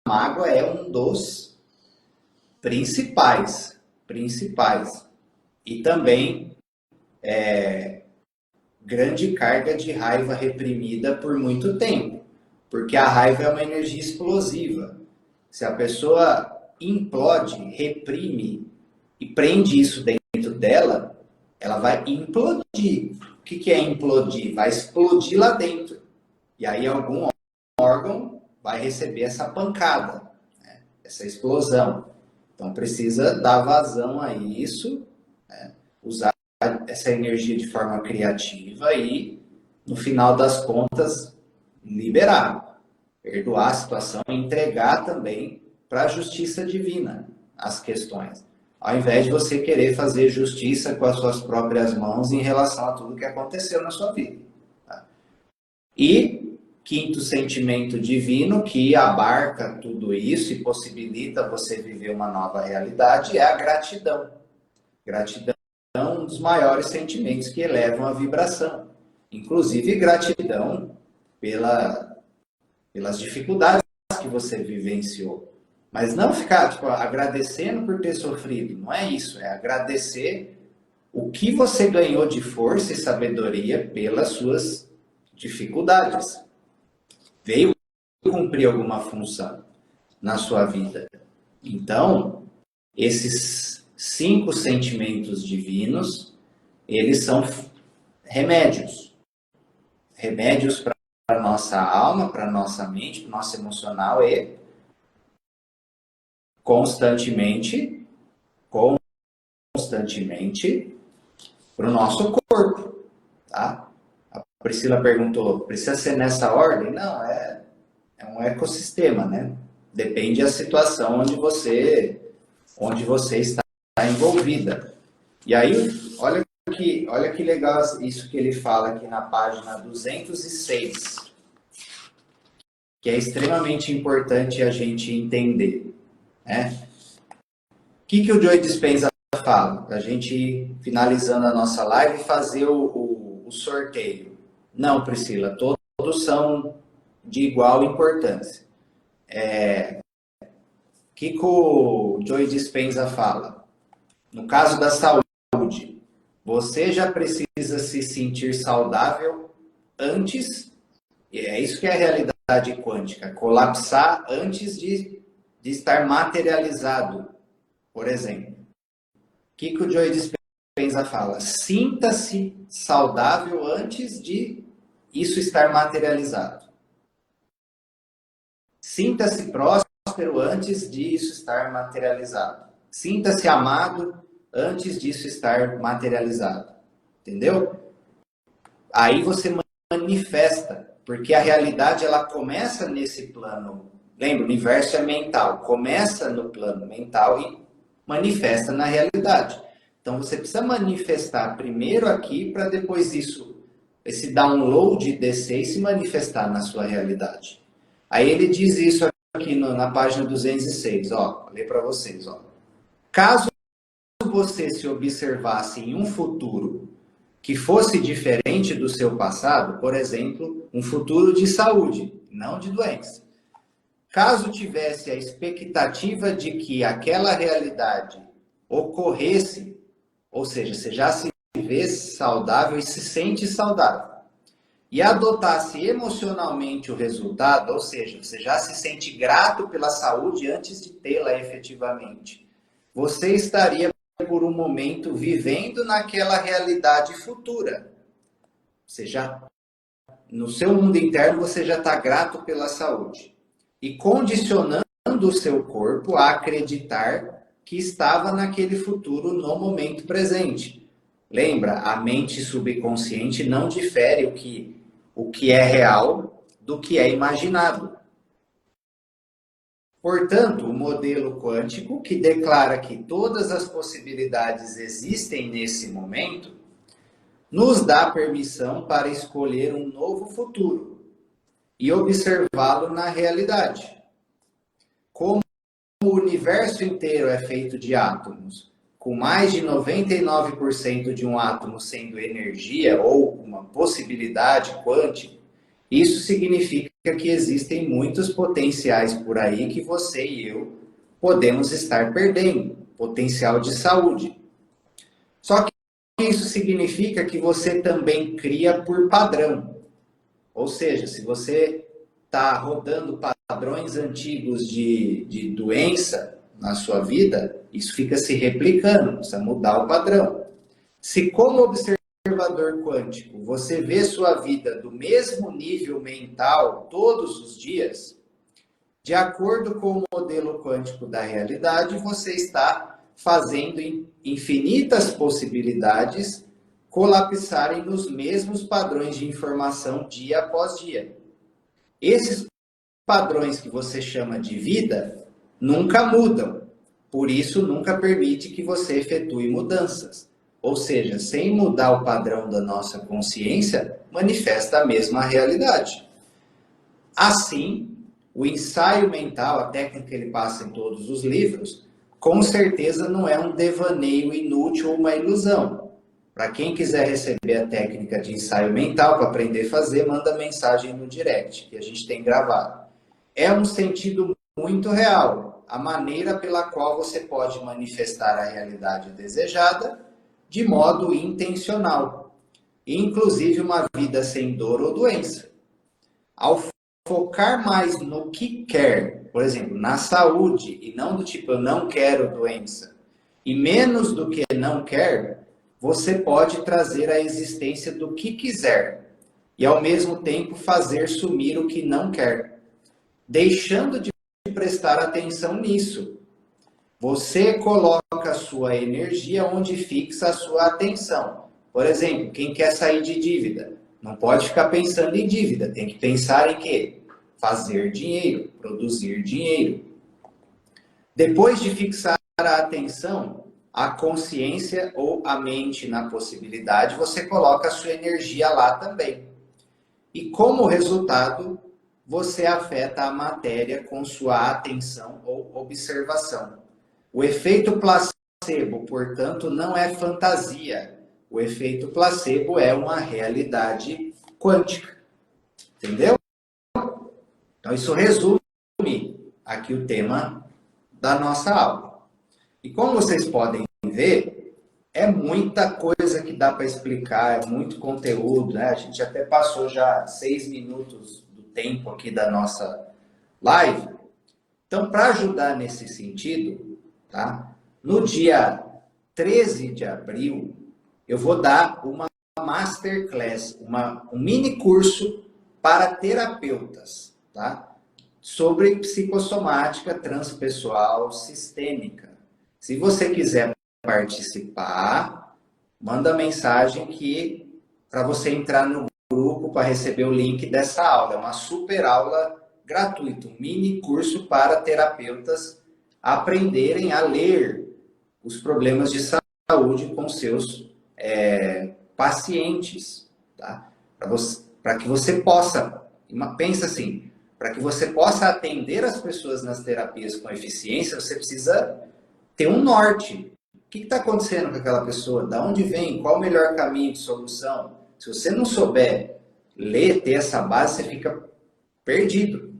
mágoa é um dos principais. E também grande carga de raiva reprimida por muito tempo. Porque a raiva é uma energia explosiva. Se a pessoa implode, reprime e prende isso dentro dela, ela vai implodir. O que é implodir? Vai explodir lá dentro. E aí algum órgão vai receber essa pancada, né? Essa explosão. Então precisa dar vazão a isso, né? Usar essa energia de forma criativa e, no final das contas, liberar. Perdoar a situação e entregar também para a justiça divina as questões. Ao invés de você querer fazer justiça com as suas próprias mãos em relação a tudo que aconteceu na sua vida. Tá? E quinto sentimento divino, que abarca tudo isso e possibilita você viver uma nova realidade, é a gratidão. Gratidão é um dos maiores sentimentos que elevam a vibração. Inclusive, gratidão pelas dificuldades que você vivenciou. Mas não ficar agradecendo por ter sofrido. Não é isso. É agradecer o que você ganhou de força e sabedoria pelas suas dificuldades. Veio cumprir alguma função na sua vida. Então, esses 5 sentimentos divinos, eles são remédios. Remédios para a nossa alma, para a nossa mente, para o nosso emocional e constantemente para o nosso corpo, tá? A Priscila perguntou, precisa ser nessa ordem? Não, é um ecossistema, né? Depende da situação onde você está envolvida. E aí, olha que legal isso que ele fala aqui na página 206, que é extremamente importante a gente entender, né? O que o Joe Dispenza fala? Para a gente ir finalizando a nossa live e fazer o sorteio. Não, Priscila, todos são de igual importância. O que o Joe Dispenza fala? No caso da saúde, você já precisa se sentir saudável antes, e é isso que é a realidade quântica, colapsar antes de estar materializado, por exemplo. O que o Joe Dispenza fala? Sinta-se saudável antes de isso estar materializado. Sinta-se próspero antes de isso estar materializado. Sinta-se amado antes disso estar materializado. Entendeu? Aí você manifesta, porque a realidade ela começa nesse plano. Lembra, o universo é mental. Começa no plano mental e manifesta na realidade. Então você precisa manifestar primeiro aqui para depois esse download descer e se manifestar na sua realidade. Aí ele diz isso aqui na página 206, ó, vou ler para vocês, ó. Caso você se observasse em um futuro que fosse diferente do seu passado, por exemplo, um futuro de saúde, não de doença. Caso tivesse a expectativa de que aquela realidade ocorresse, ou seja, você já se vê saudável e se sente saudável, e adotasse emocionalmente o resultado, ou seja, você já se sente grato pela saúde antes de tê-la efetivamente, você estaria por um momento vivendo naquela realidade futura. Você já, no seu mundo interno, você já está grato pela saúde. E condicionando o seu corpo a acreditar que estava naquele futuro no momento presente. Lembra, a mente subconsciente não difere o que é real do que é imaginado. Portanto, o modelo quântico, que declara que todas as possibilidades existem nesse momento, nos dá permissão para escolher um novo futuro e observá-lo na realidade. Como o universo inteiro é feito de átomos, com mais de 99% de um átomo sendo energia ou uma possibilidade quântica, isso significa que existem muitos potenciais por aí que você e eu podemos estar perdendo, potencial de saúde. Só que isso significa que você também cria por padrão. Ou seja, se você está rodando padrões antigos de doença na sua vida, isso fica se replicando, precisa mudar o padrão. Se como observador quântico você vê sua vida do mesmo nível mental todos os dias, de acordo com o modelo quântico da realidade, você está fazendo infinitas possibilidades colapsarem nos mesmos padrões de informação dia após dia. Esses padrões que você chama de vida nunca mudam, por isso nunca permite que você efetue mudanças. Ou seja, sem mudar o padrão da nossa consciência, manifesta a mesma realidade. Assim, o ensaio mental, a técnica que ele passa em todos os livros, com certeza não é um devaneio inútil ou uma ilusão. Para quem quiser receber a técnica de ensaio mental para aprender a fazer, manda mensagem no direct, que a gente tem gravado. É um sentido muito real, a maneira pela qual você pode manifestar a realidade desejada de modo intencional, inclusive uma vida sem dor ou doença. Ao focar mais no que quer, por exemplo, na saúde, e não do tipo eu não quero doença, e menos do que não quer, você pode trazer a existência do que quiser e ao mesmo tempo fazer sumir o que não quer, deixando de prestar atenção nisso. Você coloca a sua energia onde fixa a sua atenção. Por exemplo, quem quer sair de dívida, não pode ficar pensando em dívida, tem que pensar em quê? Fazer dinheiro, produzir dinheiro. Depois de fixar a atenção, a consciência ou a mente na possibilidade, você coloca a sua energia lá também. E como resultado, você afeta a matéria com sua atenção ou observação. O efeito placebo, portanto, não é fantasia. O efeito placebo é uma realidade quântica. Entendeu? Então, isso resume aqui o tema da nossa aula. E como vocês podem ver, é muita coisa que dá para explicar, é muito conteúdo, né? A gente até passou já 6 minutos do tempo aqui da nossa live. Então, para ajudar nesse sentido, tá? No dia 13 de abril, eu vou dar uma masterclass, um mini curso para terapeutas, tá? Sobre psicossomática transpessoal sistêmica. Se você quiser participar, manda mensagem que para você entrar no grupo para receber o link dessa aula. É uma super aula gratuita, um mini curso para terapeutas aprenderem a ler os problemas de saúde com seus pacientes, tá? Para que você possa, pensa assim, para que você possa atender as pessoas nas terapias com eficiência, você precisa ter um norte. O que está acontecendo com aquela pessoa? Da onde vem? Qual o melhor caminho de solução? Se você não souber ler, ter essa base, você fica perdido.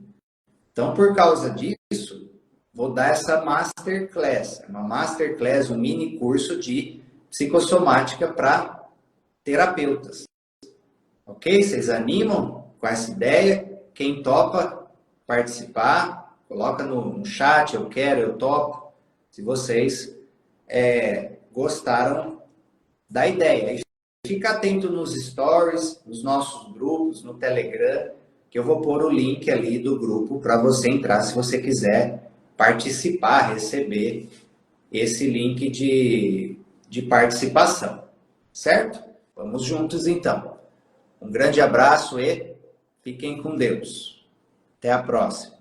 Então, por causa disso, vou dar essa masterclass. Uma masterclass, um mini curso de psicossomática para terapeutas. Ok? Vocês animam com essa ideia? Quem topa participar, coloca no chat, eu quero, eu topo. Se vocês gostaram da ideia. E fica atento nos stories, nos nossos grupos, no Telegram, que eu vou pôr o link ali do grupo para você entrar se você quiser participar, receber esse link de participação. Certo? Vamos juntos então. Um grande abraço e fiquem com Deus. Até a próxima.